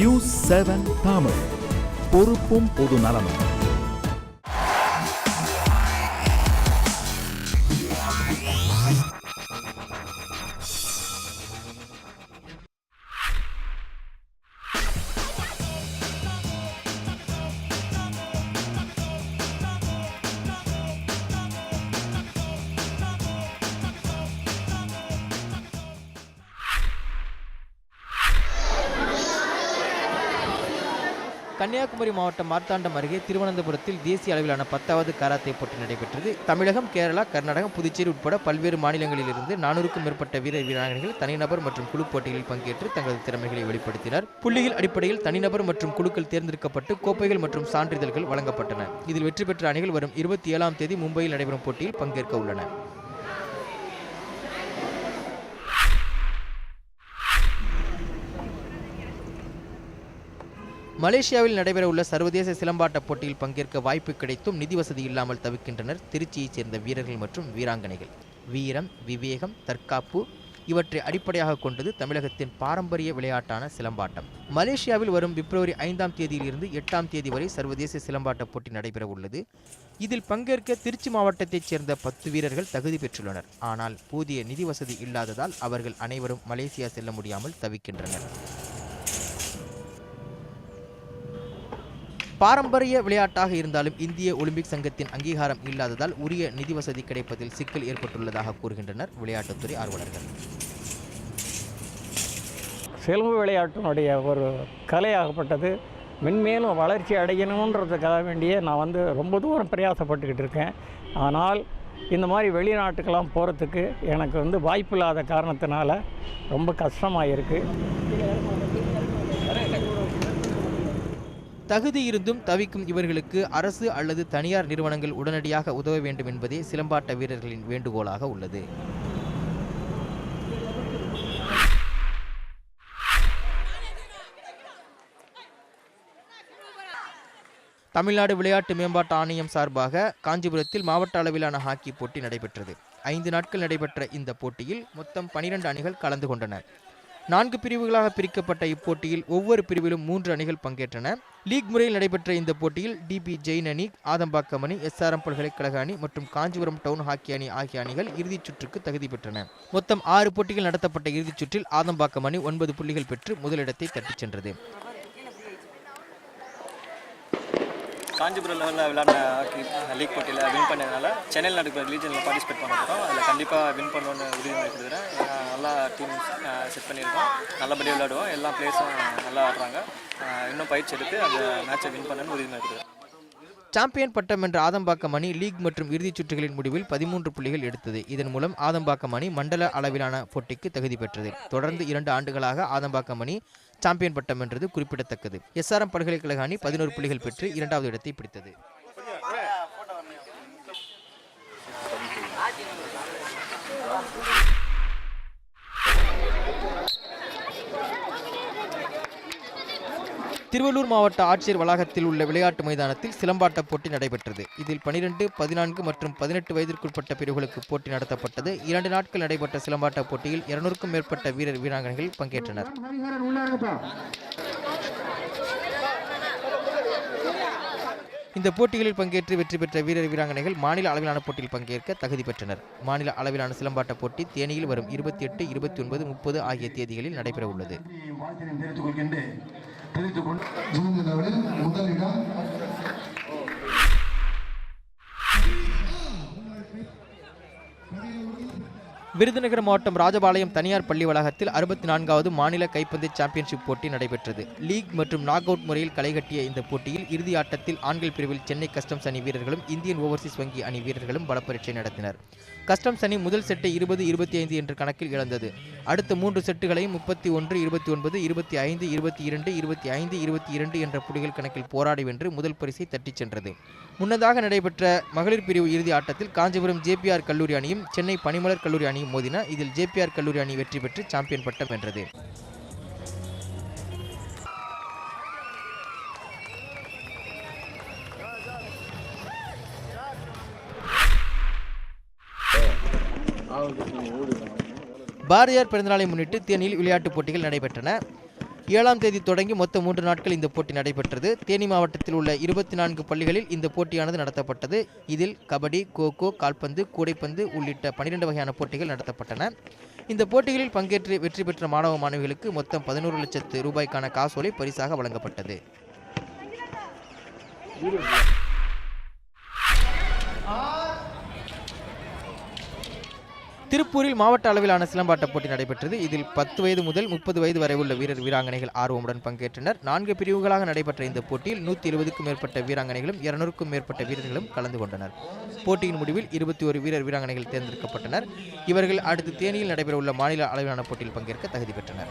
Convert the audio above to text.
News 7 Tamil, பொறுப்பும் பொது நலமும். கன்னியாகுமரி மாவட்டம் மார்த்தாண்டம் அருகே திருவனந்தபுரத்தில் தேசிய அளவிலான 10வது கராத்தே போட்டி நடைபெற்றது. தமிழகம், கேரளா, கர்நாடகம், புதுச்சேரி உட்பட பல்வேறு மாநிலங்களிலிருந்து 400க்கும் மேற்பட்ட வீரர் வீராங்கனைகள் தனிநபர் மற்றும் குழு போட்டிகளில் பங்கேற்று தங்களது திறமைகளை வெளிப்படுத்தினர். புள்ளிகள் அடிப்படையில் தனிநபர் மற்றும் குழுக்கள் தேர்ந்தெடுக்கப்பட்டு கோப்பைகள் மற்றும் சான்றிதழ்கள் வழங்கப்பட்டன. இதில் வெற்றி பெற்ற அணிகள் வரும் 27ஆம் தேதி மும்பையில் நடைபெறும் போட்டியில் பங்கேற்க உள்ளன. மலேசியாவில் நடைபெறவுள்ள சர்வதேச சிலம்பாட்ட போட்டியில் பங்கேற்க வாய்ப்பு கிடைத்தும் நிதி வசதி இல்லாமல் தவிக்கின்றனர் திருச்சியைச் சேர்ந்த வீரர்கள் மற்றும் வீராங்கனைகள். வீரம், விவேகம், தற்காப்பு இவற்றை அடிப்படையாக கொண்டது தமிழகத்தின் பாரம்பரிய விளையாட்டான சிலம்பாட்டம். மலேசியாவில் வரும் பிப்ரவரி 5ஆம் தேதியிலிருந்து 8ஆம் தேதி வரை சர்வதேச சிலம்பாட்ட போட்டி நடைபெற உள்ளது. இதில் பங்கேற்க திருச்சி மாவட்டத்தைச் சேர்ந்த 10 வீரர்கள் தகுதி பெற்றுள்ளனர். ஆனால் போதிய நிதி வசதி இல்லாததால் அவர்கள் அனைவரும் மலேசியா செல்ல முடியாமல் தவிக்கின்றனர். பாரம்பரிய விளையாட்டாக இருந்தாலும் இந்திய ஒலிம்பிக் சங்கத்தின் அங்கீகாரம் இல்லாததால் உரிய நிதி வசதி கிடைப்பதில் சிக்கல் ஏற்பட்டுள்ளதாக கூறுகின்றனர் விளையாட்டுத்துறை ஆர்வலர்கள். சிலம்பு விளையாட்டினுடைய ஒரு கலையாகப்பட்டது மென்மேலும் வளர்ச்சி அடையணுன்றதுக்காக வேண்டிய நான் ரொம்ப தூரம் பிரயாசப்பட்டுக்கிட்டு இருக்கேன். ஆனால் இந்த மாதிரி வெளிநாட்டுக்கெல்லாம் போகிறதுக்கு எனக்கு வாய்ப்பு இல்லாத காரணத்தினால ரொம்ப கஷ்டமாக இருக்குது. தகுதி இருந்தும் தவிக்கும் இவர்களுக்கு அரசு அல்லது தனியார் நிறுவனங்கள் உடனடியாக உதவ வேண்டும் என்பதே சிலம்பாட்ட வீரர்களின் வேண்டுகோளாக உள்ளது. தமிழ்நாடு விளையாட்டு மேம்பாட்டு ஆணையம் சார்பாக காஞ்சிபுரத்தில் மாவட்ட அளவிலான ஹாக்கி போட்டி நடைபெற்றது. 5 நாட்கள் நடைபெற்ற இந்த போட்டியில் மொத்தம் 12 அணிகள் கலந்து கொண்டன. 4 பிரிவுகளாக பிரிக்கப்பட்ட இப்போட்டியில் ஒவ்வொரு பிரிவிலும் 3 அணிகள் பங்கேற்றன. லீக் முறையில் நடைபெற்ற இந்த போட்டியில் டிபி ஜெயின் அணி, ஆதம்பாக்கம் அணி, SRM பல்கலைக்கழக அணி மற்றும் காஞ்சிபுரம் டவுன் ஹாக்கி அணி ஆகிய அணிகள் இறுதிச் சுற்றுக்கு தகுதி பெற்றன. மொத்தம் 6 போட்டிகள் நடத்தப்பட்ட இறுதிச் சுற்றில் ஆதம்பாக்கம் அணி 9 புள்ளிகள் பெற்று முதலிடத்தை தட்டிச் சென்றது. காஞ்சிபுரம் லெவலில் விளையாடின ஹாக்கி லீக் போட்டியில் வின் பண்ணதுனால சென்னையில் நடக்கிற ரீஜனில் பார்ட்டிசிபேட் பண்ண போகிறோம். அதில் கண்டிப்பாக வின் பண்ணணுன்னு உறுதிமொழி கொடுக்குறேன். நல்லா டீம் செட் பண்ணியிருக்கோம், நல்லபடியாக விளையாடுவோம், எல்லா பிளேயர்ஸும் நல்லா ஆடுறாங்க. இன்னும் பயிற்சி எடுத்து அந்த மேட்சை வின் பண்ணணும்னு உறுதிமொழி கொடுக்குறேன். சாம்பியன் பட்டம் என்ற ஆதம்பாக்கம் அணி லீக் மற்றும் இறுதிச் சுற்றுகளின் முடிவில் 13 புள்ளிகள் எடுத்தது. இதன் மூலம் ஆதம்பாக்கம் அணி மண்டல அளவிலான போட்டிக்கு தகுதி பெற்றது. தொடர்ந்து 2 ஆண்டுகளாக ஆதம்பாக்கம் அணி சாம்பியன் பட்டம் என்றது குறிப்பிடத்தக்கது. SRM பல்கலைக்கழக அணி 11 புள்ளிகள் பெற்று 2வது இடத்தை பிடித்தது. திருவள்ளூர் மாவட்ட ஆட்சியர் வளாகத்தில் உள்ள விளையாட்டு மைதானத்தில் சிலம்பாட்ட போட்டி நடைபெற்றது. இதில் 12, 14 மற்றும் 18 வயதிற்குட்பட்ட பிரிவுகளுக்கு போட்டி நடத்தப்பட்டது. 2 நாட்கள் நடைபெற்ற சிலம்பாட்ட போட்டியில் 200க்கும் மேற்பட்ட வீரர் வீராங்கனைகள் பங்கேற்றனர். இந்த போட்டிகளில் பங்கேற்று வெற்றி பெற்ற வீரர் வீராங்கனைகள் மாநில அளவிலான போட்டியில் பங்கேற்க தகுதி பெற்றனர். மாநில அளவிலான சிலம்பாட்ட போட்டி தேனியில் வரும் 28, 29, 30 ஆகிய தேதிகளில் நடைபெற உள்ளது. விருதுநகர் மாவட்டம் ராஜபாளையம் தனியார் பள்ளி வளாகத்தில் 64வது மாநில கைப்பந்து சாம்பியன்ஷிப் போட்டி நடைபெற்றது. லீக் மற்றும் நாக் அவுட் முறையில் களைகட்டிய இந்த போட்டியில் இறுதி ஆட்டத்தில் ஆண்கள் பிரிவில் சென்னை கஸ்டம்ஸ் அணி வீரர்களும் இந்தியன் ஓவர்சீஸ் வங்கி அணி வீரர்களும் பலப்பரீட்சை நடத்தினர். கஸ்டம்ஸ் அணி முதல் செட்டை 20-25 என்ற கணக்கில் இழந்தது. அடுத்த 3 செட்டுகளையும் 31, 29, 25, 22, 25, 22 என்ற புள்ளிகள் கணக்கில் போராடி வென்று முதல் பரிசை தட்டிச் சென்றது. முன்னதாக நடைபெற்ற மகளிர் பிரிவு இறுதி ஆட்டத்தில் காஞ்சிபுரம் JPR கல்லூரி அணியும் சென்னை பனிமலர் கல்லூரி அணியும் மோதின. இதில் JPR கல்லூரி அணி வெற்றி பெற்று சாம்பியன் பட்டம் வென்றது. பாரதியார் பிறந்தநாளை முன்னிட்டு தேனியில் விளையாட்டுப் போட்டிகள் நடைபெற்றன. 7ஆம் தேதி தொடங்கி மொத்தம் 3 நாட்கள் இந்த போட்டி நடைபெற்றது. தேனி மாவட்டத்தில் உள்ள 24 பள்ளிகளில் இந்த போட்டியானது நடத்தப்பட்டது. இதில் கபடி, கோகோ, கால்பந்து, கூடைப்பந்து உள்ளிட்ட 12 வகையான போட்டிகள் நடத்தப்பட்டன. இந்த போட்டிகளில் பங்கேற்று வெற்றி பெற்ற மாணவ மாணவிகளுக்கு மொத்தம் 11 லட்சத்து ரூபாய்க்கான காசோலை பரிசாக வழங்கப்பட்டது. திருப்பூரில் மாவட்ட அளவிலான சிலம்பாட்ட போட்டி நடைபெற்றது. இதில் 10 வயது முதல் 30 வயது வரை உள்ள வீரர் வீராங்கனைகள் ஆர்வமுடன் பங்கேற்றனர். 4 பிரிவுகளாக நடைபெற்ற இந்த போட்டியில் 170க்கும் மேற்பட்ட வீராங்கனைகளும் 200க்கும் மேற்பட்ட வீரர்களும் கலந்து கொண்டனர். போட்டியின் முடிவில் 21 வீரர் வீராங்கனைகள் தேர்ந்தெடுக்கப்பட்டனர். இவர்கள் அடுத்து தேனியில் நடைபெறவுள்ள மாநில அளவிலான போட்டியில் பங்கேற்க தகுதி பெற்றனர்.